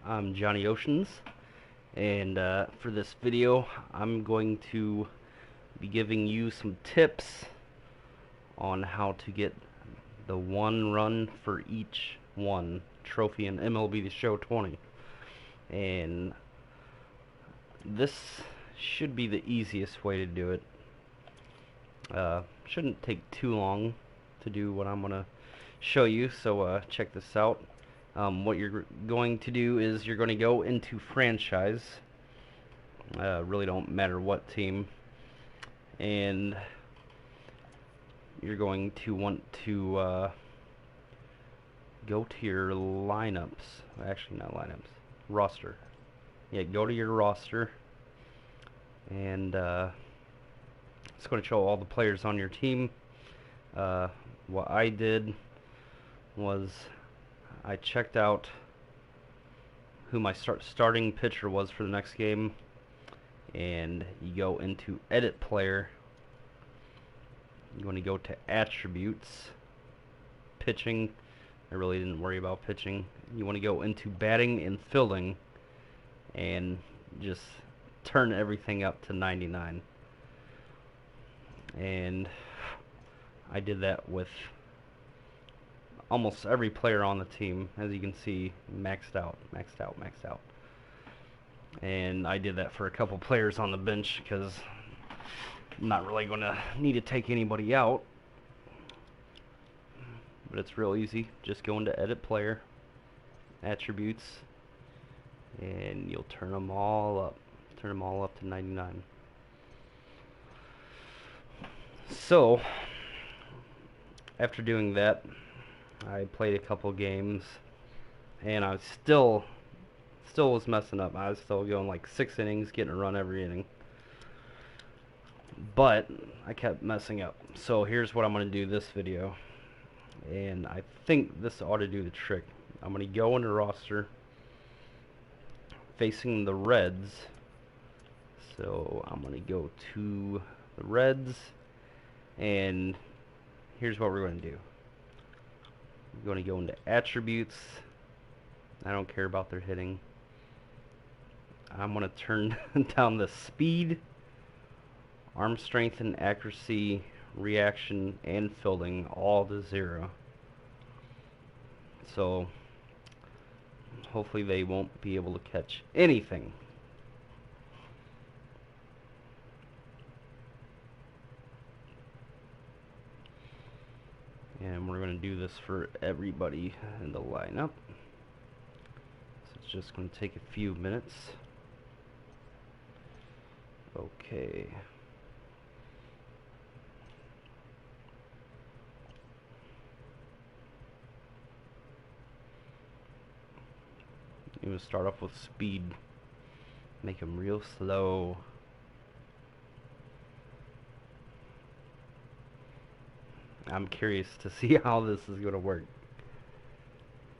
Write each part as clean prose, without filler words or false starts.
I'm Johnny Oceans, and for this video, I'm going to be giving you some tips on how to get the one run for each one trophy in MLB The Show 20. And this should be the easiest way to do it. Shouldn't take too long to do what I'm going to show you, so check this out. What you're going to do is you're going to go into franchise. Really don't matter what team. And you're going to want to go to your lineups. Actually, not lineups. Roster. Yeah, go to your roster. And it's going to show all the players on your team. What I did was I checked out who my starting pitcher was for the next game, and you go into edit player. You want to go to attributes, pitching. I really didn't worry about pitching. You want to go into batting and fielding and just turn everything up to 99. And I did that with almost every player on the team. As you can see, maxed out. And I did that for a couple players on the bench because I'm not really going to need to take anybody out. But it's real easy. Just go into edit player, attributes, and you'll turn them all up. Turn them all up to 99. So after doing that, I played a couple games, and I still was messing up. I was still going like 6 innings, getting a run every inning. But I kept messing up. So here's what I'm going to do this video. And I think this ought to do the trick. I'm going to go into roster facing the Reds. So I'm going to go to the Reds, and here's what we're going to do. We're going to go into attributes. I don't care about their hitting. I'm going to turn down the speed, arm strength and accuracy, reaction, and fielding all to 0. So hopefully they won't be able to catch anything. And we're going to do this for everybody in the lineup. So it's just going to take a few minutes. Okay. You want to start off with speed. Make them real slow. I'm curious to see how this is going to work.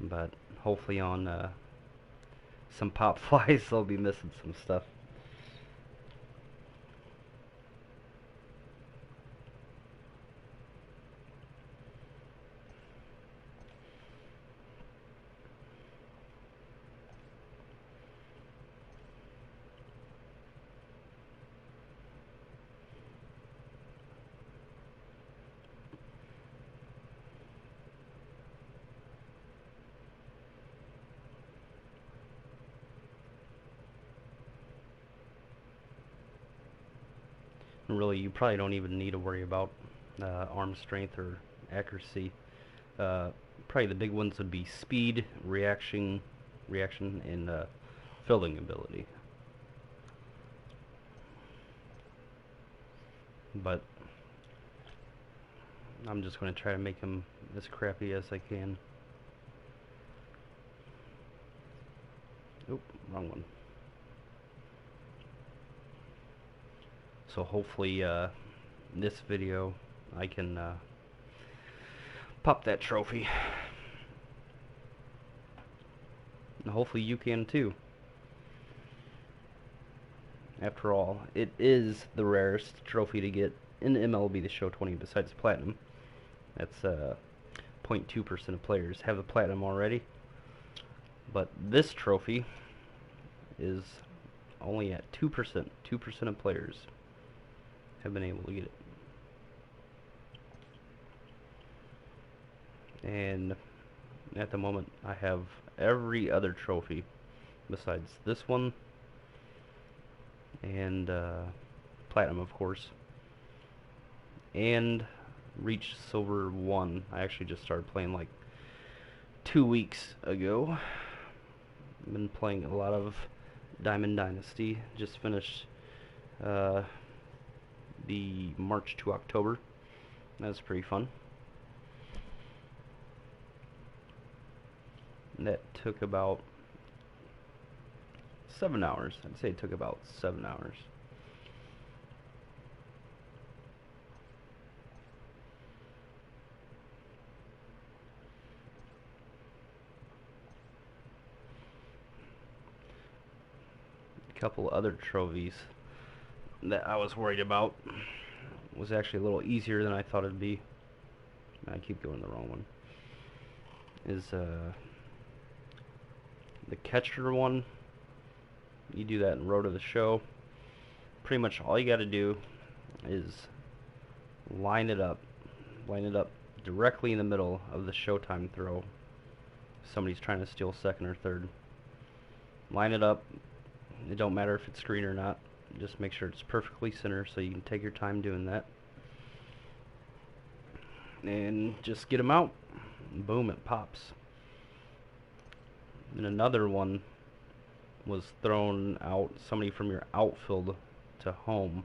But hopefully on some pop flies they'll be missing some stuff. Really, you probably don't even need to worry about arm strength or accuracy. Probably the big ones would be speed, reaction, and fielding ability. But I'm just going to try to make them as crappy as I can. Oop, wrong one. So hopefully this video I can pop that trophy. And hopefully you can too. After all, it is the rarest trophy to get in MLB The Show 20 besides Platinum. That's 0.2% of players have the Platinum already. But this trophy is only at 2%. 2% of players have been able to get it. And at the moment, I have every other trophy besides this one and platinum, of course, and reached silver 1. I actually just started playing like 2 weeks ago. I've been playing a lot of Diamond Dynasty. Just finished the March to October. That was pretty fun. That took about 7 hours. I'd say it took about 7 hours. A couple other trophies that I was worried about was actually a little easier than I thought it'd be. I keep going the wrong one. Is the catcher one. You do that in Road to the Show. Pretty much all you got to do is line it up directly in the middle of the Showtime throw. Somebody's trying to steal second or third. Line it up. It don't matter if it's screen or not. Just make sure it's perfectly center so you can take your time doing that. And just get them out. Boom, it pops. And another one was thrown out, somebody from your outfield to home.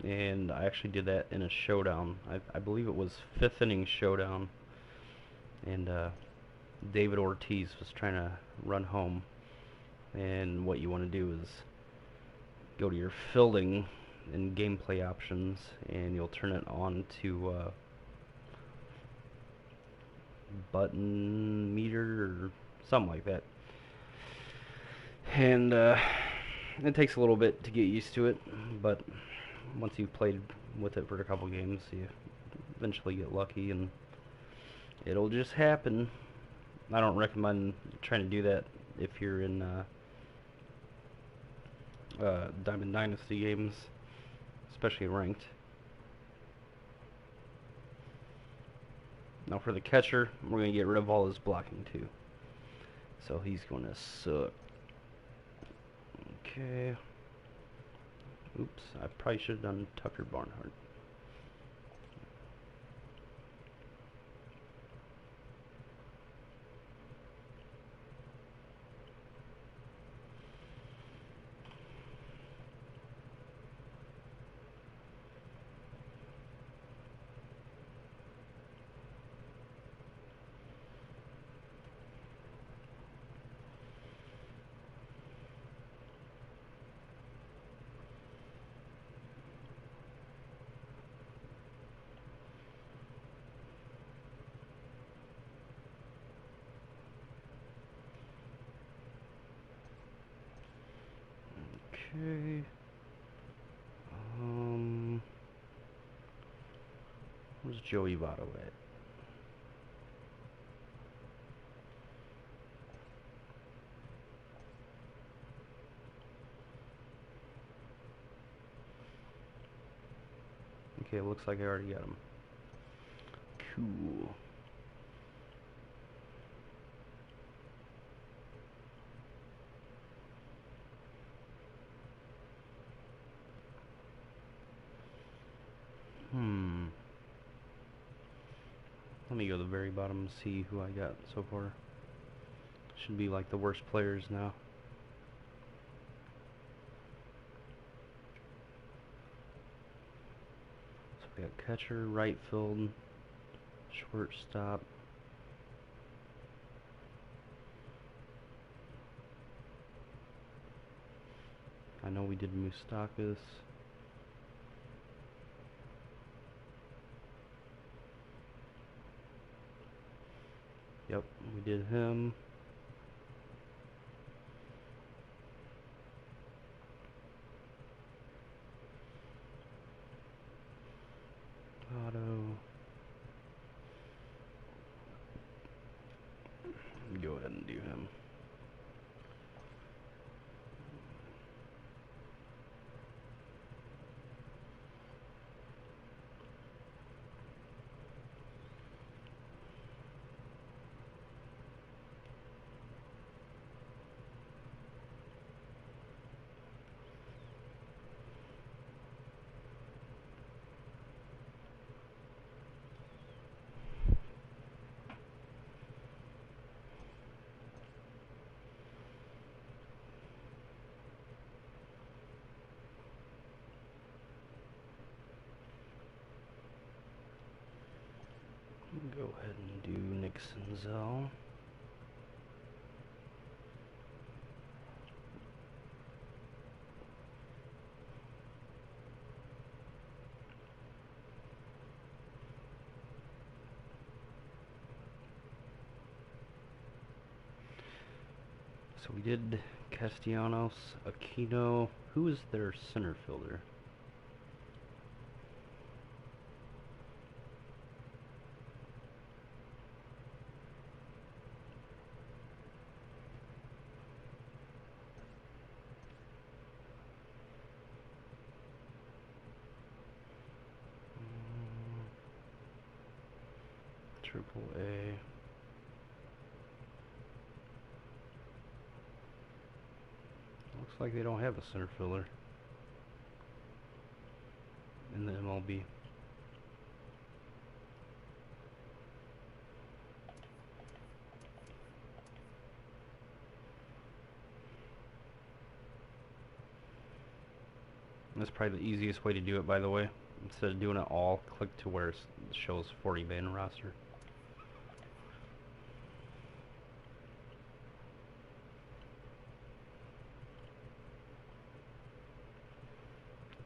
And I actually did that in a showdown. I believe it was 5th inning showdown. And David Ortiz was trying to run home. And what you want to do is go to your fielding and gameplay options, and you'll turn it on to button meter or something like that. And it takes a little bit to get used to it, but once you've played with it for a couple games, you eventually get lucky and it'll just happen. I don't recommend trying to do that if you're in Diamond Dynasty games, especially ranked. Now for the catcher, we're going to get rid of all his blocking too. So he's going to suck. Okay. Oops, I probably should have done Tucker Barnhart. Okay. Where's Joey Votto at? Okay, it looks like I already got him. Cool. Let me go to the very bottom and see who I got so far. Should be like the worst players now. So we got catcher, right field, shortstop. I know we did Moustakas. Yep, we did him. Auto. Go ahead and do him. Go ahead and do Nick Senzel. So we did Castellanos, Aquino. Who is their center fielder? Triple A. Looks like they don't have a center fielder in the MLB. That's probably the easiest way to do it, by the way. Instead of doing it all, click to where it shows 40-man roster.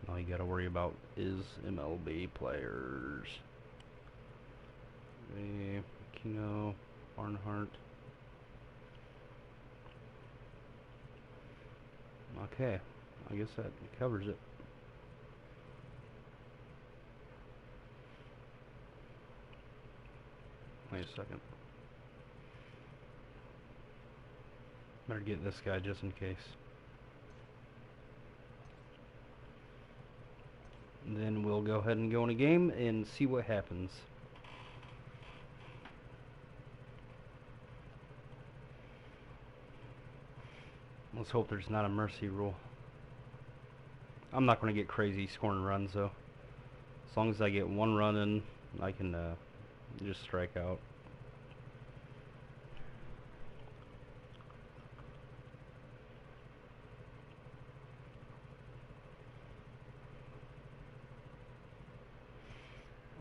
All you gotta worry about is MLB players. Aquino, Barnhart. Okay, I guess that covers it. Wait a second. Better get this guy just in case. Then we'll go ahead and go in a game and see what happens. Let's hope there's not a mercy rule. I'm not going to get crazy scoring runs though. As long as I get one run in, I can just strike out.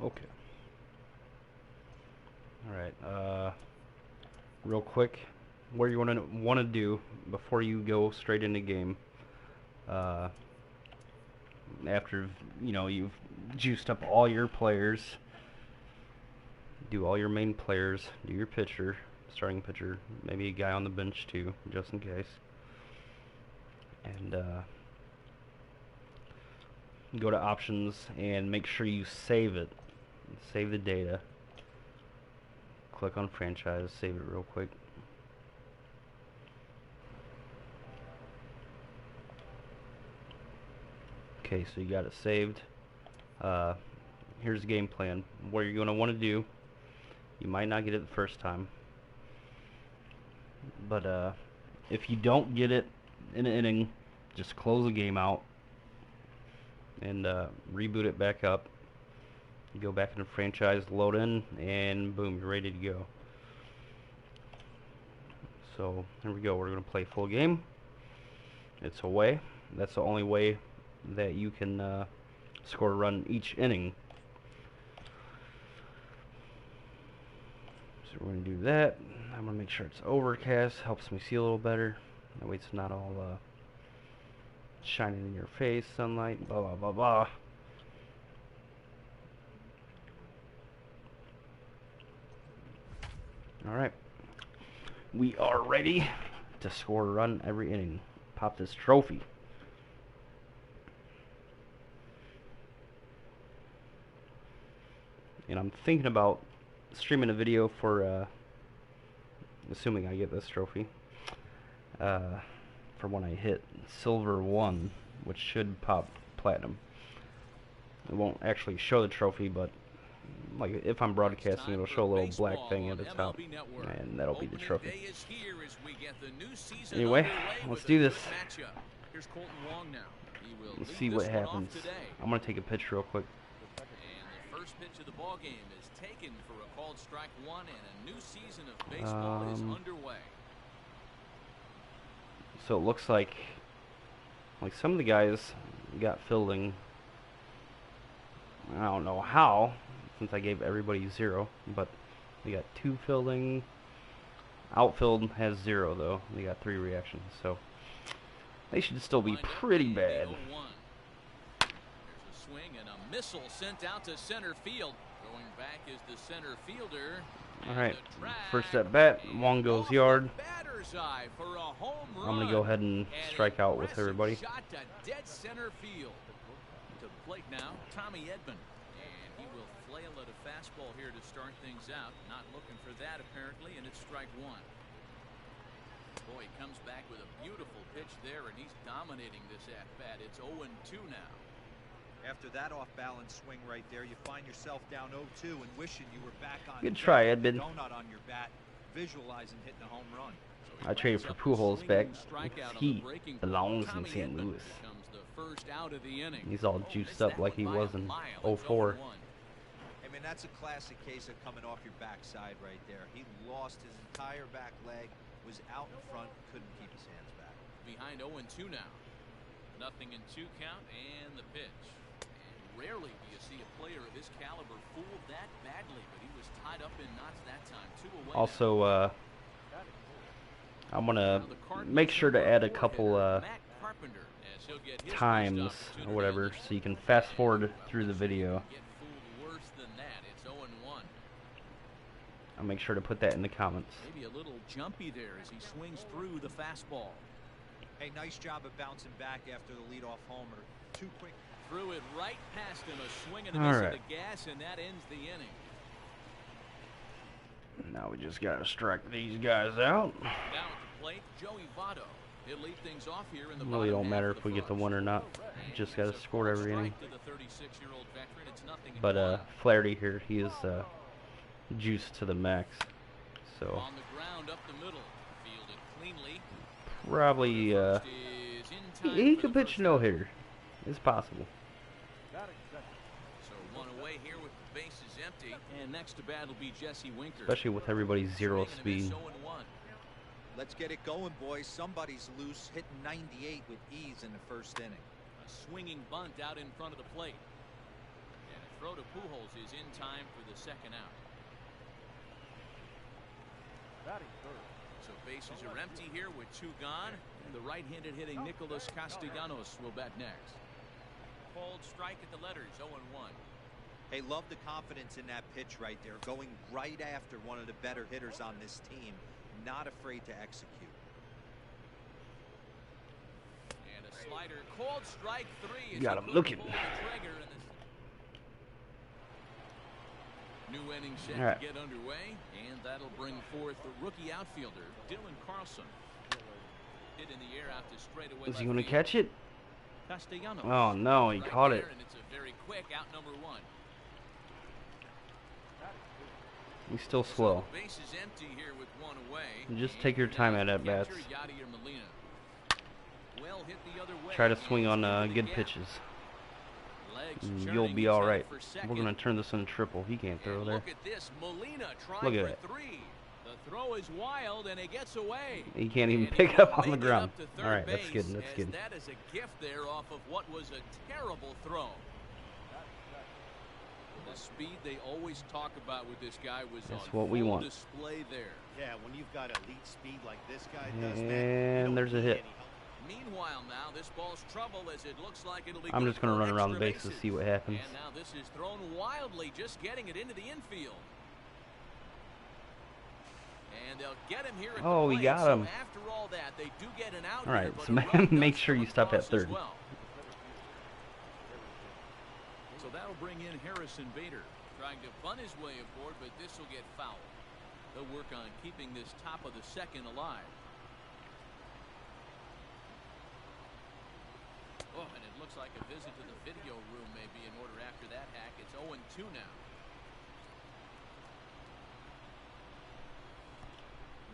Okay. Alright, real quick, what you're going to want to do before you go straight into game, after, you've juiced up all your players, do all your main players, do your pitcher, starting pitcher, maybe a guy on the bench too, just in case, and go to options and make sure you save it. Save the data. Click on franchise, save it real quick. Okay, so you got it saved. Here's the game plan. What you're going to want to do, you might not get it the first time, but if you don't get it in an inning, just close the game out and reboot it back up. You go back into franchise, load in, and boom, you're ready to go. So here we go. We're going to play full game. It's away. That's the only way that you can score a run each inning. So we're going to do that. I'm going to make sure it's overcast. Helps me see a little better. That way it's not all shining in your face, sunlight, blah, blah, blah, blah. Alright, we are ready to score a run every inning. Pop this trophy. And I'm thinking about streaming a video for assuming I get this trophy, for when I hit silver 1, which should pop platinum. It won't actually show the trophy, but like if I'm broadcasting, it'll show a little black thing at the top, and that'll be the trophy. Anyway, let's do this. Let's see what happens. I'm gonna take a picture real quick. And the first pitch of the ball game is taken for a called strike 1, and a new season of baseball is underway. So it looks like some of the guys got fielding. I don't know how, since I gave everybody 0, but they got 2 fielding. Outfield has 0 though. They got 3 reactions, so they should still be pretty bad. There's a swing and a missile sent out to center field. Going back is the center fielder. All right, first at bat, Wong goes yard. I'm gonna go ahead and strike out with everybody. Shot to dead center field. To plate now, Tommy Edman, and he will flail at a fastball here to start things out. Not looking for that apparently, and it's strike 1. Boy, he comes back with a beautiful pitch there, and he's dominating this at-bat. It's 0-2 now. After that off-balance swing right there, you find yourself down 0-2 and wishing you were back on. Good try, Edmund. Donut on your bat, visualizing hitting a home run. So I traded for Pujols back. He belongs in St. Louis. He's all juiced up like he was in 04. I mean, that's a classic case of coming off your backside right there. He lost his entire back leg, was out in front, couldn't keep his hands back. Behind 0-2 now. 0-2 count and the pitch. And rarely do you see a player of his caliber fooled that badly, but he was tied up in knots that time. 2 away. Also, I'm gonna make sure to add a couple times or whatever, so you can fast forward through the video. I'll make sure to put that in the comments. Maybe a little jumpy there as he swings through the fastball. Hey, nice job of bouncing back after the leadoff homer. Too quick. Threw it right past him, a swing and a miss of the gas, and that ends the inning. Now we just gotta strike these guys out. Down at the plate, Joey Votto. He'll lead things off here in the really don't matter if we get the win or not. Just gotta score every inning. But Flaherty here, he is juiced to the max. So on the ground up the middle, fielded cleanly. Probably he could pitch no hitter. It's possible. So 1 away here with the bases empty, and next to bat will be Jesse Winker. Especially with everybody's 0 speed. Let's get it going, boys. Somebody's loose, hitting 98 with ease in the first inning. A swinging bunt out in front of the plate, and a throw to Pujols is in time for the second out. So bases are empty here with 2 gone. And the right-handed hitting Nicholas Castellanos will bat next. Called strike at the letters, 0-1. Hey, love the confidence in that pitch right there. Going right after one of the better hitters on this team. Not afraid to execute. And a slider, called strike 3. Got him looking. New inning set to get underway, and that'll bring forth the rookie outfielder, Dylan Carlson. Hit in the air out to straightaway. Is he going to catch it? Castellanos. Oh no, he caught it. And it's a very quick out, number 1. He's still slow. So base is empty here with 1 away. And just take your time at bats. Well hit the other way. Try to swing on good pitches. You'll be all right. We're going to turn this into triple. He can't throw there. Look at this. Molina trying Look at for 3. The throw is wild, and it gets away. He can't even pick up on the ground. All right, that's good. That's good. That is a gift there off of what was a terrible throw. The speed they always talk about with this guy was that's on what we want. Display there. Yeah, when you've got elite speed like this guy does that. And there's a hit. Meanwhile, now this ball's trouble as it looks like it'll be. I'm just going to run around the base to see what happens. And now this is thrown wildly, just getting it into the infield. And they'll get him here at oh, the we got him. So after all that, they do get an out. All right, here, so make sure you stop at third. Well. So that'll bring in Harrison Bader, trying to bunt his way aboard, but this will get fouled. They'll work on keeping this top of the second alive. Oh, and it looks like a visit to the video room may be in order after that hack. It's 0-2 now.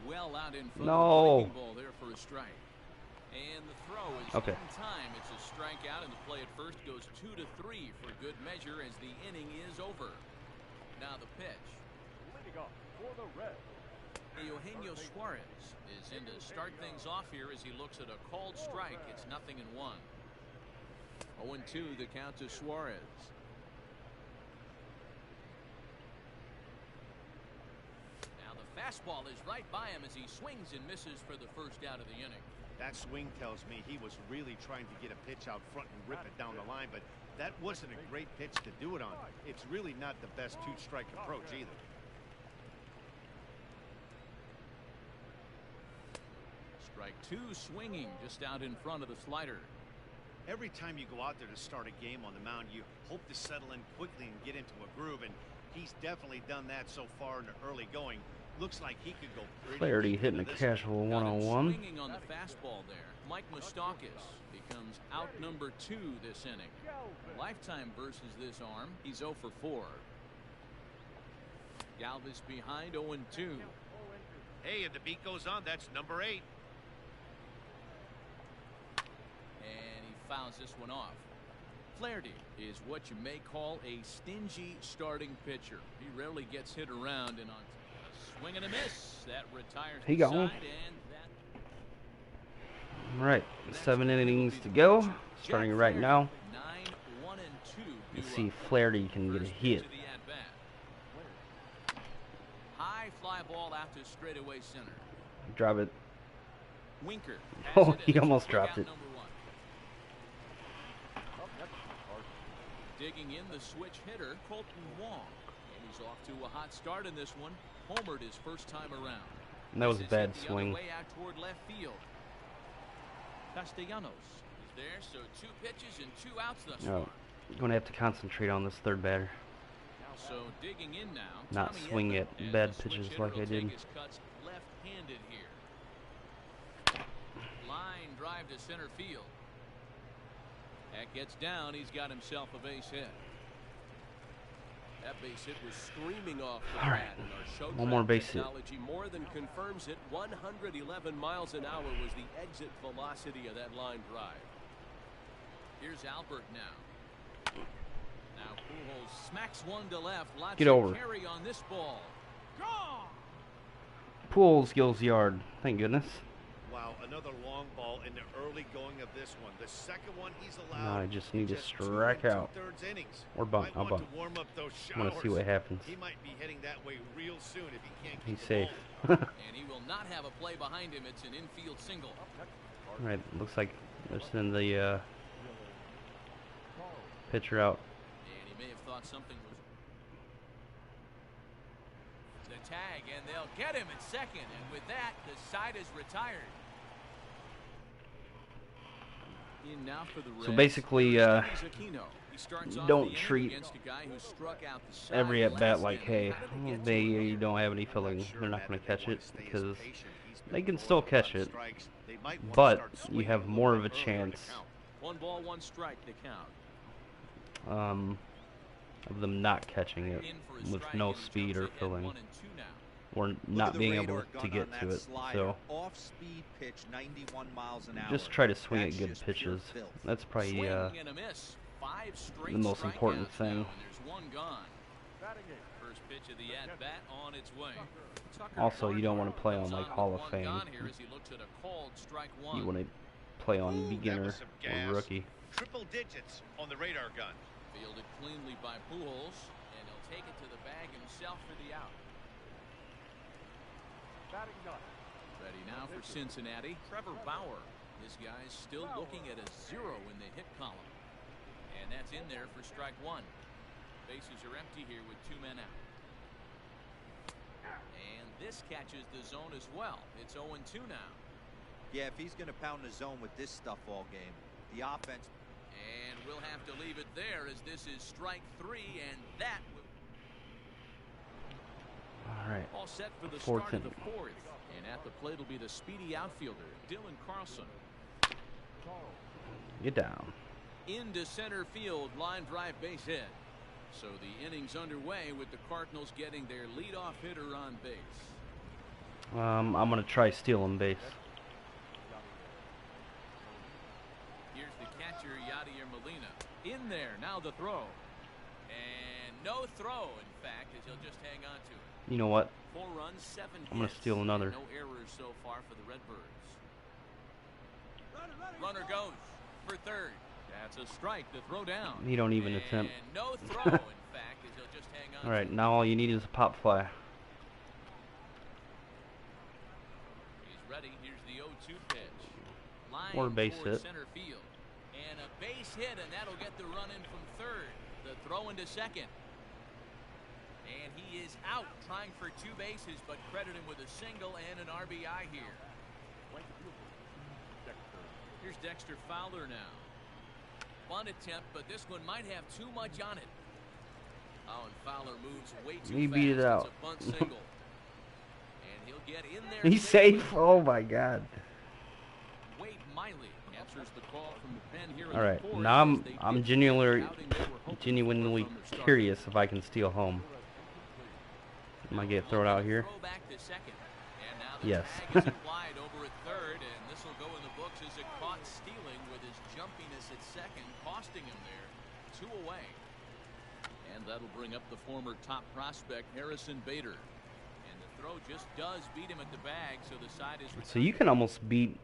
Well out in front of the breaking ball there for a strike. And the throw is in time. It's a strikeout, and the play at first goes 2-3 for good measure as the inning is over. Now the pitch. Leading off for the Reds. Eugenio Suarez is in to start things off here as he looks at a called strike. It's 0-1. 0-2 the count to Suarez. Now the fastball is right by him as he swings and misses for the first out of the inning. That swing tells me he was really trying to get a pitch out front and rip it down the line, but that wasn't a great pitch to do it on. It's really not the best two-strike approach either. Strike two, swinging just out in front of the slider. Every time you go out there to start a game on the mound, you hope to settle in quickly and get into a groove, and he's definitely done that so far in the early going. Looks like he could go pretty Flaherty hitting a casual one-on-one. Swinging on the fastball there. Mike Moustakas becomes out number 2 this inning. Lifetime versus this arm. He's 0 for 4. Galvis behind 0-2. Hey, and the beat goes on. That's number 8. And he fouls this one off. Flaherty is what you may call a stingy starting pitcher. He rarely gets hit around, and on a swing and a miss, that retires He the got side, one. and that All right, 7 innings to go. Starting right now. 9-1-2. Let's see if Flaherty can get a hit. High fly ball out to straightaway center. Drop it. Winker. Oh, he almost dropped it. Digging in the switch hitter, Colton Wong. And he's off to a hot start in this one. Homered his first time around. And that was a This is bad hit the swing. other way out toward left field. Castellanos is there, so 2 pitches and 2 outs thus far. Oh, going to have to concentrate on this third batter. So digging in now. Not Tommy swing Edman, at as bad the switch pitches hitter like will I did. take his cuts left-handed here. Line drive to center field. That gets down. He's got himself a base hit. That base hit was screaming off the All right, bat, and our show one more track base hit. Technology more than confirms it. 111 miles an hour was the exit velocity of that line drive. Here's Albert now. Now Pujols smacks one to left. Lots Get of over. carry on this ball. Gone. Pujols goes yard. Thank goodness. Wow, another long ball in the early going of this one. The second one he's allowed. Now I just need to just strike 2 out. 2/3 innings. Or bunt. Might I'll want bunt. to warm up those I want to see showers. what happens. He might be heading that way real soon if he can't keep He's the safe. ball. And he will not have a play behind him. It's an infield single. All right, looks like they're sending the pitcher out. And he may have thought something was the tag, and they'll get him at second. And with that, the side is retired. In now for the So Reds, basically, Stevie Zecchino. He starts off don't the inning treat against a guy who struck out the side every at bat last like, inning. hey, How did get they to it? don't have any feeling. Sure, They're not Matt, going if to they catch wanna it stay as because patient. He's been they can throwing still a lot catch of it. strikes. They might wanna But start you swinging have a more little of a bit earlier in the chance. count. 1 ball, 1 strike to count. Of them not catching it In for a with strike, no and he speed jumps or ahead filling 1-2 now. or Look not at the being radar able gun to get on to that it. slider. So Off-speed pitch, 91 miles an hour. just try to swing That's at good just pure pitches. filth. That's probably Swing and a miss. 5 straight the most important strikeouts thing. now, and there's 1 gone. Batting eighth. First pitch of the at-bat on its way. Tucker Also, you don't want to play on comes like with Hall of 1 Fame. gone here as he looks at a called strike 1. You want to play on Ooh, that beginner was some or gas. rookie. Triple digits on the radar gun. Fielded cleanly by Pujols, and he'll take it to the bag himself for the out. Batting ninth. Ready now for Cincinnati, Trevor Bauer. This guy's still looking at a 0 in the hit column. And that's in there for strike 1. Bases are empty here with 2 men out. And this catches the zone as well. It's 0-2 now. Yeah, if he's going to pound the zone with this stuff all game, the offense. And we'll have to leave it there as this is strike 3, and that will... right. All set for the Fourth start of the inning. fourth. And at the plate will be the speedy outfielder, Dylan Carlson. Get down. Into center field, line drive base hit. So the inning's underway with the Cardinals getting their leadoff hitter on base. I'm gonna try stealing base. Here's the catcher, Yadier Molina. In there, now the throw. And no throw, in fact, as he'll just hang on to it. You know what? 4 runs, 7 hits. I'm gonna steal another. No errors so far for the Redbirds. Runner goes for third. That's a strike to throw down. You don't even attempt. And no throw, in fact, as he'll just hang on. All right, now all you need is a pop fly. He's ready. Here's the 0-2 pitch. Line Or a base hit. Center field. And a base hit, and that'll get the run in from third. The throw into second. And he is out trying for 2 bases, but credit him with a single and an RBI here. Here's Dexter Fowler now. Bunt attempt, but this one might have too much on it. Oh, and Fowler moves way too He fast. beat it out. It's a bunt single. And he'll get in there. He's safely. safe. Oh my God. Wade Miley answers the call from the pen here. All right, now I'm genuinely curious if I can steal home. Am I get thrown out here? Throw back to second. And now the Yes. tag is applied over at third, and this will go in the books as a caught stealing with his jumpiness at second, costing him there. 2 away. And that'll bring up the former top prospect, Harrison Bader. And the throw just does beat him at the bag, so the side is So you can almost beat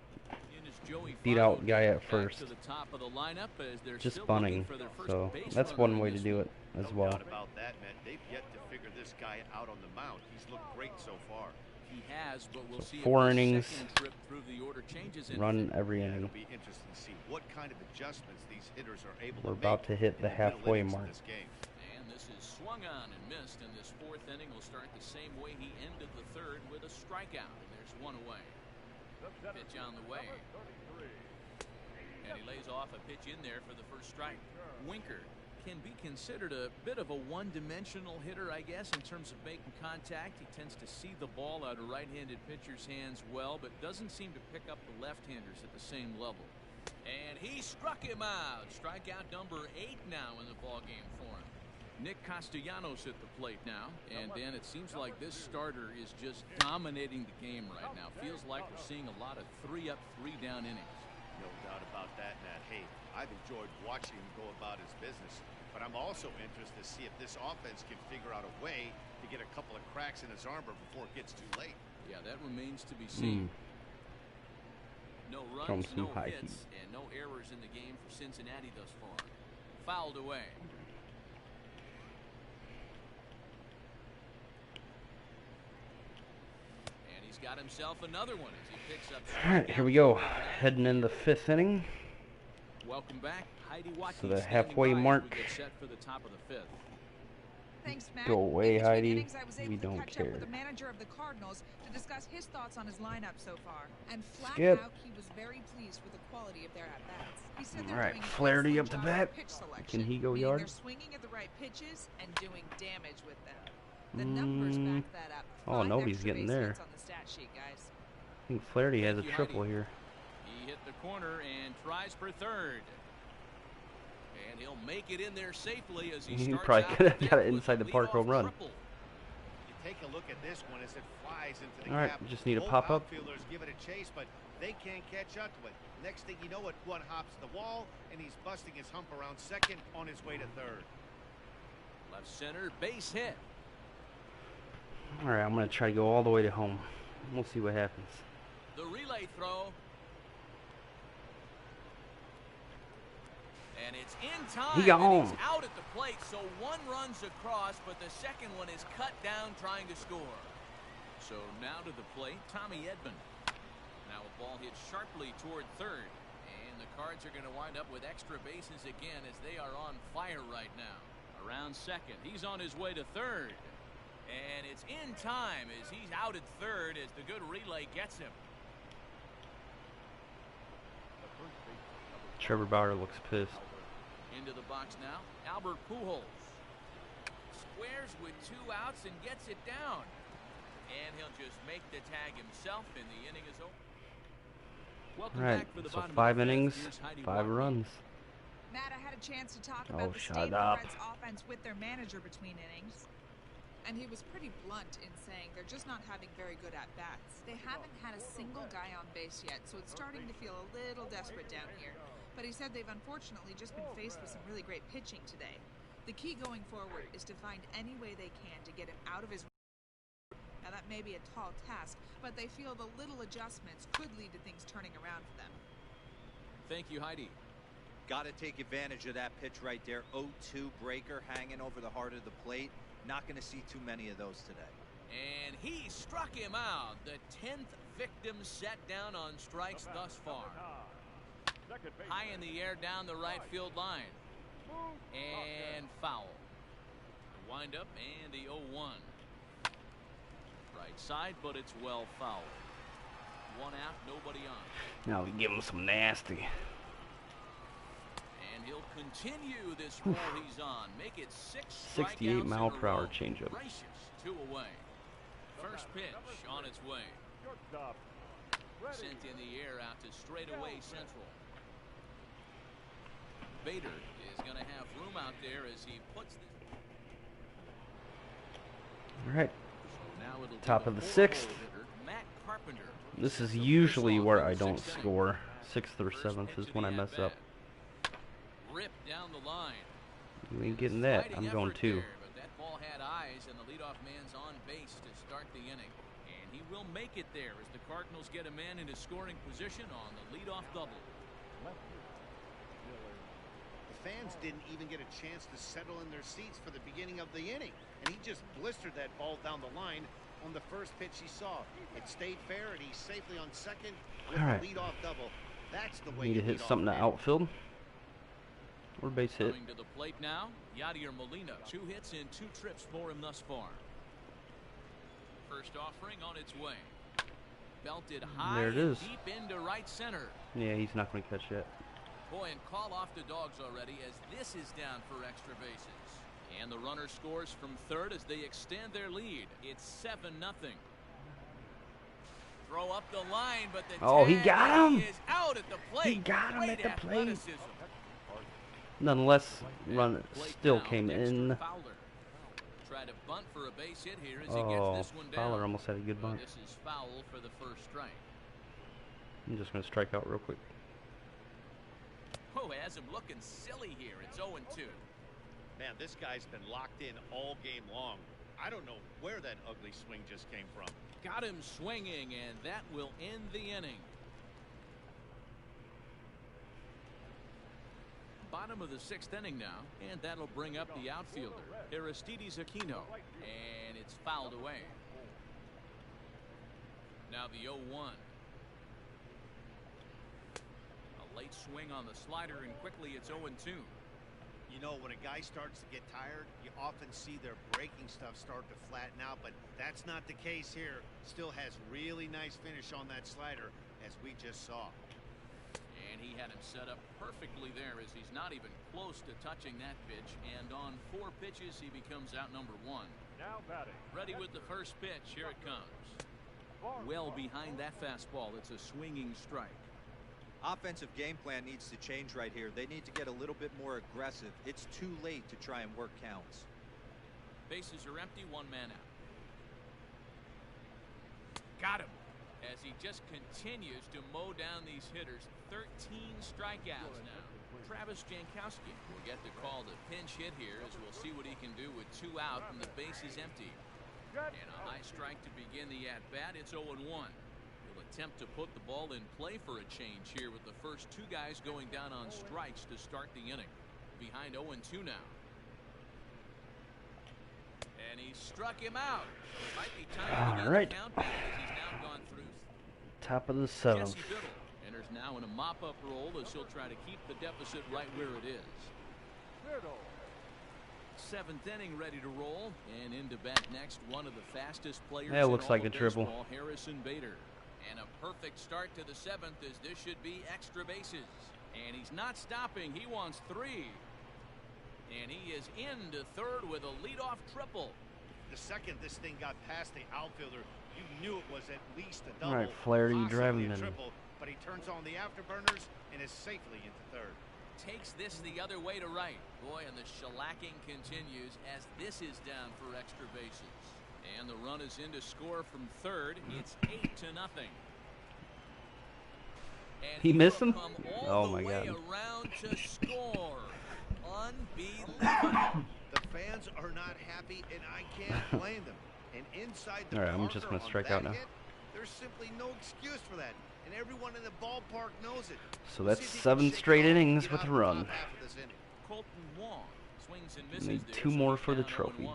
out guy at first. To the top of the lineup as they're just still bunting. looking for their first So base that's runner one in way to this do one. it as No well. doubt about that, man. They've yet to figure this guy out on the mound. He's looked great so far. He has, but we'll see 4 if the innings, second trip through the order changes anything. run every Yeah, inning. it'll be interesting to see what kind of adjustments these hitters are able We're to about make to hit in the middle halfway innings of mark. this game. And this is swung on and missed, and this 4th inning will start the same way he ended the 3rd with a strikeout. And there's 1 away. Pitch on the way. And he lays off a pitch in there for the first strike. Winker can be considered a bit of a one-dimensional hitter, I guess, in terms of making contact. He tends to see the ball out of right-handed pitchers' hands well, but doesn't seem to pick up the left-handers at the same level. And he struck him out. Strikeout number 8 now in the ballgame for him. Nick Castellanos at the plate now. And Dan, it seems like this starter is just dominating the game right now. Feels like we're seeing a lot of 3-up, 3-down innings. No doubt about that, Matt. Hey, I've enjoyed watching him go about his business, but I'm also interested to see if this offense can figure out a way to get a couple of cracks in his armor before it gets too late. Yeah, that remains to be seen. No runs, no hits, and no errors in the game for Cincinnati thus far. Fouled away. And he's got himself another one as he picks up. All right, here we go. Heading in the 5th inning. Welcome back, Heidi Watkins. So the halfway mark. We get set for the top of the 5th. Thanks, Matt. Go away, In between Heidi. innings, I was able We to don't catch care. up with the manager of the Cardinals to discuss his thoughts on his lineup so far. And flat Skip. out, he was very pleased with the quality of their at-bats. He said All they're right, doing an Flaherty excellent up to job bat. of pitch selection, Can he go meaning yard? They're swinging at the right pitches and doing damage with them. The numbers back that up. Oh, 5 nobody's extra getting base there. hits on the stat sheet, guys. I think Flaherty has a Thank you, triple Heidi. here. He hit the corner and tries for third. And he'll make it in there safely as he He starts probably out could have the got it fifth with inside a the park home leadoff run. triple. You take a look at this one as it flies into the All right, gap. just need a Both pop-up. outfielders give it a chase, but they can't catch up to it. Next thing you know it, one hops the wall, and he's busting his hump around second on his way to third. Left center base hit. All right, I'm going to try to go all the way to home. We'll see what happens. The relay throw. And it's in time. He got and home. He's out at the plate, so one runs across, but the second one is cut down trying to score. So now to the plate, Tommy Edman. Now a ball hit sharply toward third. And the Cards are going to wind up with extra bases again as they are on fire right now. Around second. He's on his way to third. And it's in time as he's out at third as the good relay gets him. Trevor Bauer looks pissed. Into the box now, Albert Pujols. Squares with 2 outs and gets it down. And he'll just make the tag himself, and the inning is over. All Welcome right, back for the so bottom of 5 the fifth. innings, Here's Heidi 5 Walker. runs. Matt, I had a chance to talk Oh, about the shut state up. of the Reds' offense with their manager between innings. And he was pretty blunt in saying they're just not having very good at-bats. They haven't had a single guy on base yet, so it's starting to feel a little desperate down here. But he said they've unfortunately just been faced with some really great pitching today. The key going forward is to find any way they can to get him out of his... Now that may be a tall task, but they feel the little adjustments could lead to things turning around for them. Thank you, Heidi. Got to take advantage of that pitch right there. 0-2 breaker hanging over the heart of the plate. Not going to see too many of those today. And he struck him out. The 10th victim set down on strikes thus far. High in the air down the right field line. And foul. The windup and the 0-1. Right side, but it's well fouled. 1 out, nobody on. Now we give him some nasty. And he'll continue this roll he's on. Make it 6 68 strikeouts mile in a per hour row. changeup. Gracious, 2 away. First pitch on its way. Sent in the air out to straightaway central. Bader is going to have room out there as he puts this. All right, Now it'll top be of the the 6th. hitter, Matt Carpenter. This is Sets the usually face-off where in I the don't 6th inning. score. 6th or First 7th pitch is of when the I mess up. at-bat. Ripped down the line. You ain't getting that. I'm Fighting going effort 2. there, but that ball had eyes, and the leadoff man's on base to start the inning. And he will make it there as the Cardinals get a man in his scoring position on the leadoff double. The fans didn't even get a chance to settle in their seats for the beginning of the inning, and he just blistered that ball down the line on the first pitch he saw. It stayed fair, and he's safely on second with All right. the leadoff double. That's the way Need to you hit lead off something to man. outfield. Or base hit. Coming to the plate now, Yadier Molina. 2 hits and 2 trips for him thus far. First offering on its way. Belted high There it and is. deep into right center. Yeah, he's not going to catch that. Boy, and call off the dogs already as this is down for extra bases. And the runner scores from third as they extend their lead. It's 7-0. Throw up the line, but the Oh, he tag got him. is out at the plate. He got him at Great the plate. athleticism. Nonetheless, And run the plate still now, came Dexter in. Fowler. Try to bunt for a base hit here as he Oh, gets this one down. Fowler almost had a good Well, bunt. this is foul for the first strike. I'm just going to strike out real quick. Oh, has him looking silly here. It's 0-2. Man, this guy's been locked in all game long. I don't know where that ugly swing just came from. Got him swinging, and that will end the inning. Bottom of the 6th inning now, and that'll bring up the outfielder, Aristides Aquino, and it's fouled away. Now the 0-1. A late swing on the slider, and quickly it's 0-2. You know, when a guy starts to get tired, you often see their breaking stuff start to flatten out, but that's not the case here. Still has really nice finish on that slider, as we just saw. And he had him set up perfectly there as he's not even close to touching that pitch. And on 4 pitches, he becomes out number 1. Now batting. Ready with the first pitch. Here it comes. Well behind that fastball. It's a swinging strike. Offensive game plan needs to change right here. They need to get a little bit more aggressive. It's too late to try and work counts. Bases are empty. 1 man out. Got him. As he just continues to mow down these hitters. 13 strikeouts now. Travis Jankowski will get the call to pinch hit here as we'll see what he can do with 2 out and the base is empty. And a high strike to begin the at-bat. It's 0-1. He'll attempt to put the ball in play for a change here with the first 2 guys going down on strikes to start the inning. Behind 0-2 now. And he struck him out. Might be time to begin the countdown as he's now gone through. Top of the 7th. Jesse Biddle enters now in a mop-up role as he'll try to keep the deficit right where it is. 7th inning ready to roll, and into bat next one of the fastest players Yeah, it in looks all like of a triple. baseball, Harrison Bader. And a perfect start to the 7th as this should be extra bases. And he's not stopping. He wants 3. And he is into third with a leadoff triple. The second this thing got past the outfielder, You knew it was at least a double. All right, Flaherty, possibly driving a in. triple, but he turns on the afterburners and is safely into third. Takes this the other way to right. Boy, and the shellacking continues as this is down for extra bases. And the run is in to score from third. It's 8-0. And He missed him? come Oh all my the way God. around to score. Unbelievable. The fans are not happy, and I can't blame them. And inside the All right, I'm just Parker gonna on strike that out now. hit, there's simply no excuse for that, and everyone in the ballpark knows it. So We'll that's see if he can 7 shake straight it off and innings get with out a of the run. top half of this inning. Colton Wong swings and misses Need there, 2 so more he's for the down trophy. 0-1.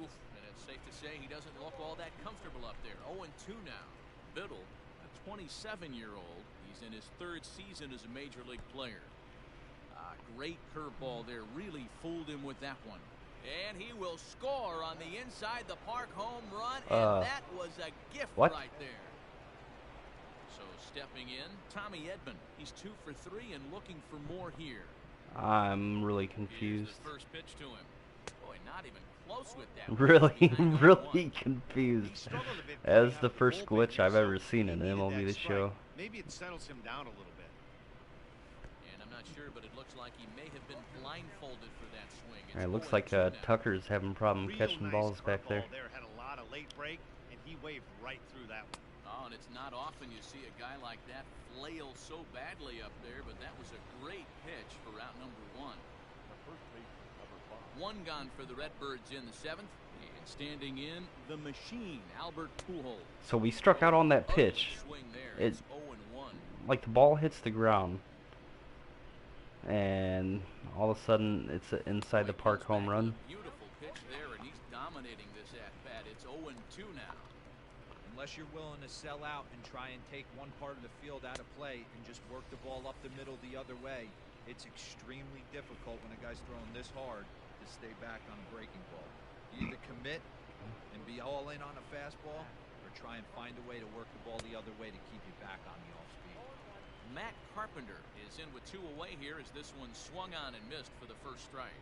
Oof, and it's safe to say he doesn't look all that comfortable up there. 0-2 now. Biddle, a 27-year-old. He's in his 3rd season as a major league player. Great curveball there. Really fooled him with that one. And he will score on the inside the park home run. And that was a gift right there. So stepping in, Tommy Edman. He's 2 for 3 and looking for more here. I'm really confused. Here's the first pitch to him. Boy, not even close with that. Really, really He confused. struggled a bit As coming out the of first bullpen glitch here, I've so ever seen he in needed MLB that The strike. Show. Maybe it settles him down a little bit. And I'm not sure, but it looks like he may have been blindfolded for that swing. It's All right, looks 0-2 like now. Tucker's having a problem Real catching nice balls back there. curveball there. Had a lot of late break, and he waved right through that one. Oh, and it's not often you see a guy like that flail so badly up there, but that was a great pitch for out number 1. 1 gone for the Redbirds in the 7th. And standing in, the machine, Albert Pujols. So we struck out on that Ugly pitch. swing there. It- It's 0-1. Like the ball hits the ground, and all of a sudden it's an inside the park home run. Beautiful pitch there, and he's dominating this at-bat. It's 0-2 now. Unless you're willing to sell out and try and take one part of the field out of play and just work the ball up the middle the other way, it's extremely difficult when a guy's throwing this hard to stay back on a breaking ball. You either commit and be all in on a fastball or try and find a way to work the ball the other way to keep you back on the off-speed. Matt Carpenter is in with 2 away here as this one swung on and missed for the first strike.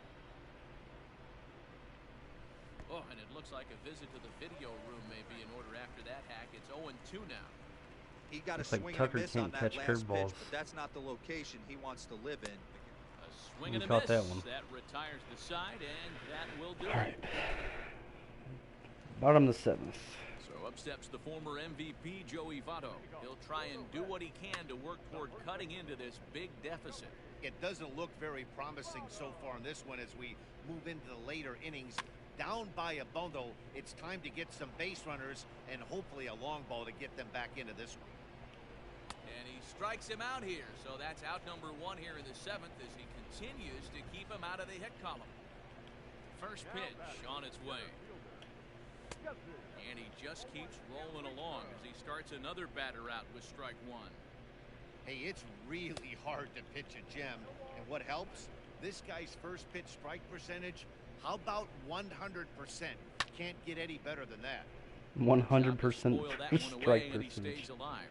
Oh, and it looks like a visit to the video room may be in order after that hack. It's 0-2 now. He got Looks a like swing Tucker and a miss can't on that catch last curveballs. pitch, but that's not the location he wants to live in. A swing He and a caught miss. that one. That retires the side, and that will do All right. it. Bottom of the 7th. So up steps the former MVP, Joey Votto. He'll try and do what he can to work toward cutting into this big deficit. It doesn't look very promising so far in this one as we move into the later innings. Down by a bundle, it's time to get some base runners and hopefully a long ball to get them back into this one. And he strikes him out here. So that's out number 1 here in the 7th as he continues to keep him out of the hit column. First pitch on its way. And he just keeps rolling along as he starts another batter out with strike 1. Hey, it's really hard to pitch a gem. And what helps? This guy's first pitch strike percentage, how about 100%? Can't get any better than that. 100% Spoil that one strike away, and he percentage. stays alive.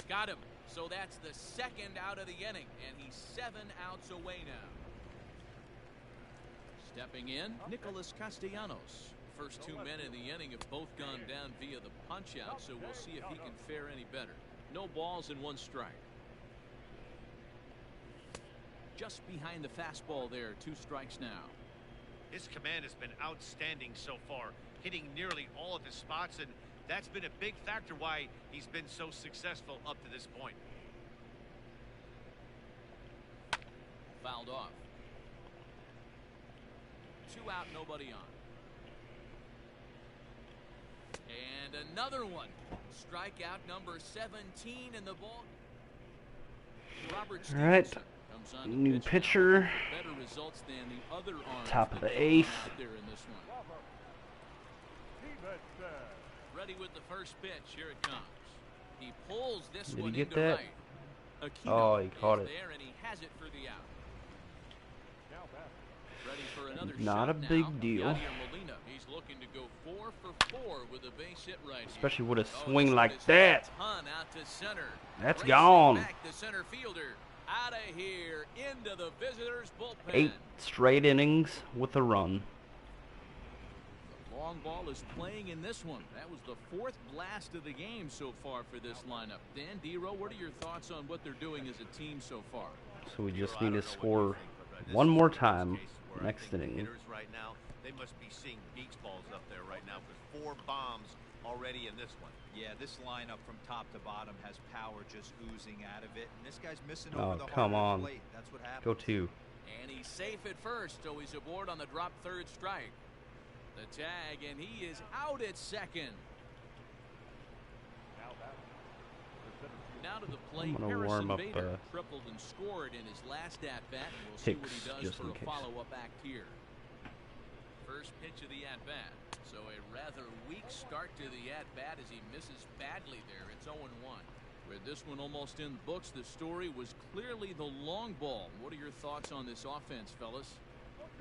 Got him. So that's the 2nd out of the inning, and he's 7 outs away now. Stepping in, Nicholas Castellanos. First 2 men in the inning have both gone down via the punch-out, so we'll see if he can fare any better. No balls and 1 strike. Just behind the fastball there, 2 strikes now. His command has been outstanding so far, hitting nearly all of his spots, and that's been a big factor why he's been so successful up to this point. Fouled off. 2 out, nobody on. And another one. Strikeout number 17 in the ball. Robert All right. Stevenson comes on to New pitch now. pitcher. Better results than the other arms Top of that the they 8th. out there in this one. Ready with the first pitch. Here it comes. He pulls this Did he one get into that? right. Aquino Oh, he caught is it. there, and he has it for the out. Ready for another Not shot a big now. deal. Yadier Molina. He's looking to go 4 for 4 with a base hit right here. Especially with a Oh, swing this like one is that. a ton out to center. That's Racing gone. Back the center fielder Out of here, into the visitors' bullpen. 8 straight innings with a run. The long ball is playing in this one. That was the 4th blast of the game so far for this lineup. Dan, D-Row, what are your thoughts on what they're doing as a team so far? So we just need to score one more time next inning. Hitters right now, they must be seeing beach balls up there right now because 4 bombs already in this one. Yeah, this lineup from top to bottom has power just oozing out of it, and this guy's missing Oh, over the come hard on. plate. That's what happens. Go 2. And he's safe at first, so he's aboard on the drop 3rd strike. The tag, and he is out at second. Now to the plate, I'm gonna Harrison warm up, Bader tripled and scored in his last at-bat, and we'll see what he Hicks, does just for in a case. follow-up act here. First pitch of the at-bat. So a rather weak start to the at-bat as he misses badly there. It's 0-1. With this one almost in the books, the story was clearly the long ball. What are your thoughts on this offense, fellas?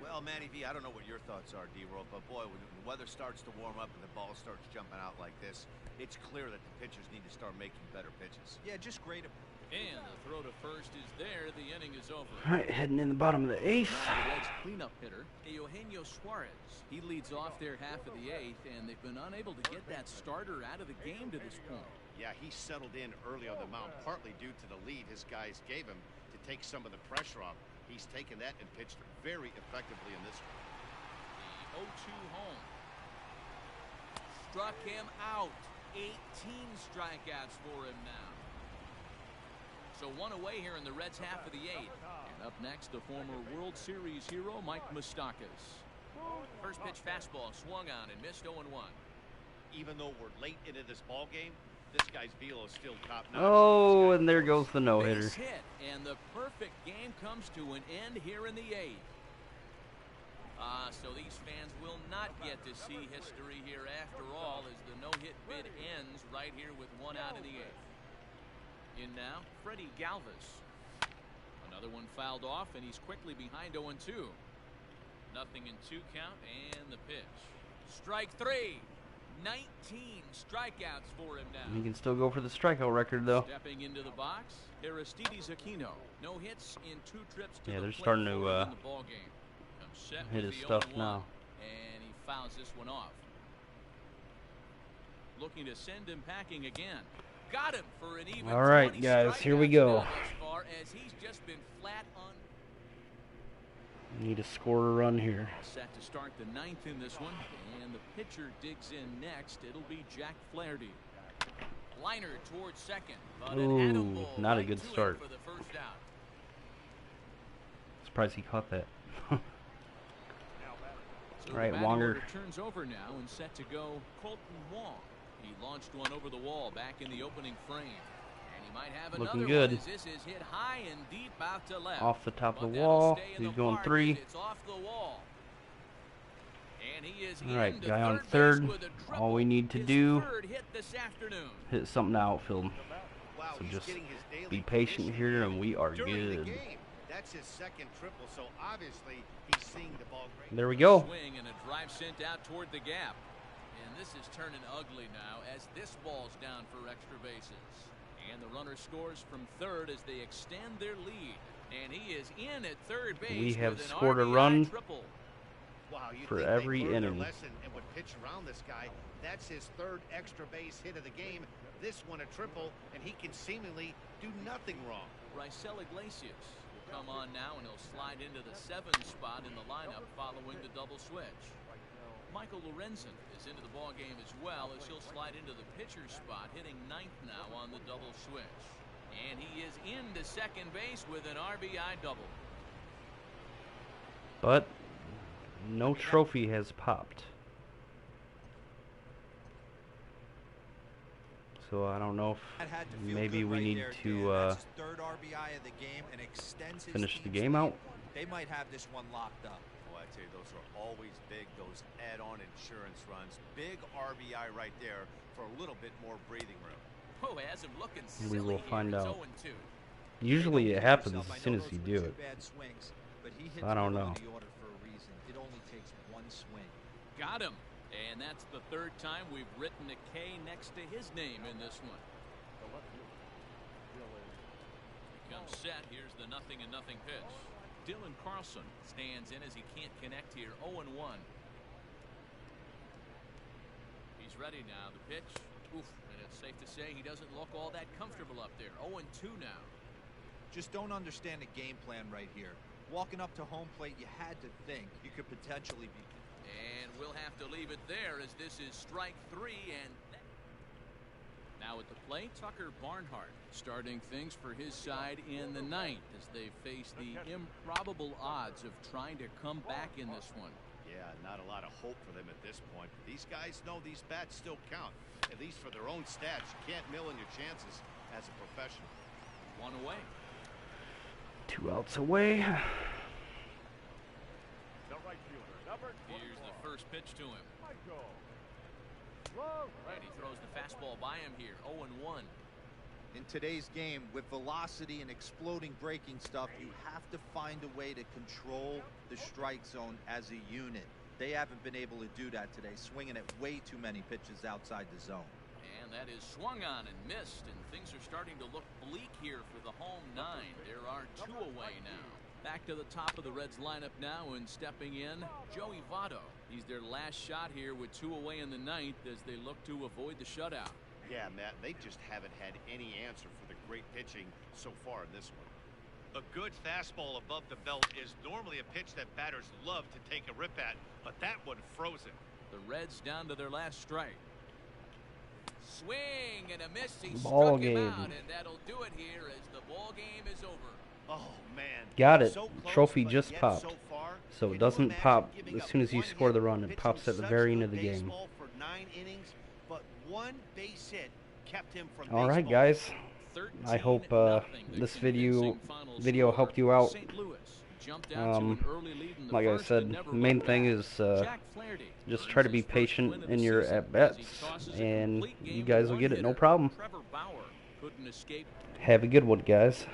Well, Matty V, I don't know what your thoughts are, D-Roll, but boy, when the weather starts to warm up and the ball starts jumping out like this, it's clear that the pitchers need to start making better pitches. Yeah, just grade him. And the throw to first is there. The inning is over. All right, heading in the bottom of the 8th. Now the Reds cleanup hitter, Eugenio Suarez. He leads off their half of the 8th, and they've been unable to get that starter out of the game to this point. Yeah, he settled in early on the mound, partly due to the lead his guys gave him to take some of the pressure off. He's taken that and pitched very effectively in this one. The 0-2 home. Struck him out. 18 strikeouts for him now. So 1 away here in the Reds' half of the 8th. And up next, the former World Series hero, Mike Moustakas. First pitch fastball swung on and missed 0-1. Even though we're late into this ball game, this guy's velo is still top-notch. Oh, and there goes the no-hitter. Base hit, and the perfect game comes to an end here in the 8th. So these fans will not get to see history here after all, as the no-hit bid ends right here with 1 out in the 8th. In now, Freddie Galvis. Another one fouled off, and he's quickly behind 0-2. Nothing in 2 count, and the pitch. Strike 3. 19 strikeouts for him now. He can still go for the strikeout record, though. Stepping into the box, Aristides Aquino. No hits in 2 trips to Yeah, the they're plate starting for to, him in the ball game. Comes set hit with his the stuff 0-1, now. and he fouls this one off. Looking to send him packing again. Got him for an even All right, 20 guys, here we strikeouts go. now thus far, as he's just been flat on. Need to score a run here. Set to start the 9th in this one, and the pitcher digs in next. It'll be Jack Flaherty. Liner towards second, but an Ooh, atom ball not a right good to him start. for the first out. Surprised he caught that. So All right, the batting Wonger. order turns over now and set to go Colton Wong. He launched one over the wall back in the opening frame. And he might have Looking another good. one as this is hit high and deep out to left. Off the top of But the that'll wall. stay in He's the going park 3. as It's off the wall. And he is All right, into guy on base 3rd. with a triple. All we need to His do, 3rd hit this afternoon. hit something outfield. Wow, So he's just getting his daily be patient position here, and we are during the good. game. That's his 2nd triple, so obviously he's seeing the ball great. There we go. Swing and a drive sent out toward the gap. And this is turning ugly now as this ball's down for extra bases. And the runner scores from 3rd as they extend their lead. And he is in at 3rd base. We have with an scored a RBI run triple. Wow, you for think every they learned their inning. lesson and would pitch around this guy. That's his 3rd extra base hit of the game. This one a triple, and he can seemingly do nothing wrong. Raisel Iglesias will come on now, and he'll slide into the 7 spot in the lineup following the double switch. Michael Lorenzen is into the ball game as well, as he'll slide into the pitcher spot, hitting 9th now on the double switch. And he is into second base with an RBI double. But no trophy has popped. So I don't know That had to if feel maybe good we right need there, to Dan. That's his 3rd RBI of the game and extends his finish the team's game lead. out. They might have this one locked up. Oh, I tell you, those are always big, those add-on insurance runs. Big RBI right there for a little bit more breathing room. Oh, has him looking silly We will here. find It's out. 0-2. Usually it happens Yourself, I as soon know as you those do were it. 2 bad swings, but he hits I don't middle know. of the order for a reason. It only takes 1 swing. Got him. And that's the 3rd time we've written a K next to his name in this one. Here I'm set. Here's the 0-0 pitch. Dylan Carlson stands in as he can't connect here. 0-1. He's ready now. The pitch. Oof. And it's safe to say he doesn't look all that comfortable up there. 0-2 now. Just don't understand the game plan right here. Walking up to home plate, you had to think you could potentially be. And we'll have to leave it there as this is strike 3. And now at the plate, Tucker Barnhart starting things for his side in the 9th as they face the improbable odds of trying to come back in this one. Yeah, not a lot of hope for them at this point. These guys know these bats still count, at least for their own stats. You can't mill in your chances as a professional. 1 away. 2 outs away. Here's the first pitch to him. Right, he throws the fastball by him here. 0-1. In today's game, with velocity and exploding breaking stuff, you have to find a way to control the strike zone as a unit. They haven't been able to do that today, swinging at way too many pitches outside the zone. And that is swung on and missed, and things are starting to look bleak here for the home 9. There are 2 away now. Back to the top of the Reds lineup now, and stepping in, Joey Votto. He's their last shot here with 2 away in the 9th as they look to avoid the shutout. Yeah, Matt, they just haven't had any answer for the great pitching so far in this one. A good fastball above the belt is normally a pitch that batters love to take a rip at, but that one froze it. The Reds down to their last strike. Swing and a miss. He Ball struck him game. out, and that'll do it here as the ball game is over. Oh, man. Got it. So close, Trophy but just yet popped. so far. So Can it doesn't you imagine pop giving as up soon as you one score the hit, run. It pitching pops at the such very end good of the game. baseball for 9 innings, but one base hit kept him from All right, baseball. guys. I hope 13-0. this The video convincing final video score. helped you out. St. Louis jumped out to an early lead in the Like I first said, and never the main looked thing back. is Jack Flaherty just earns try to his be first patient win of in the your season at-bats, as he tosses a and complete you game guys to will one get it no hitter. problem. Trevor Bauer couldn't escape. Have a good one, guys.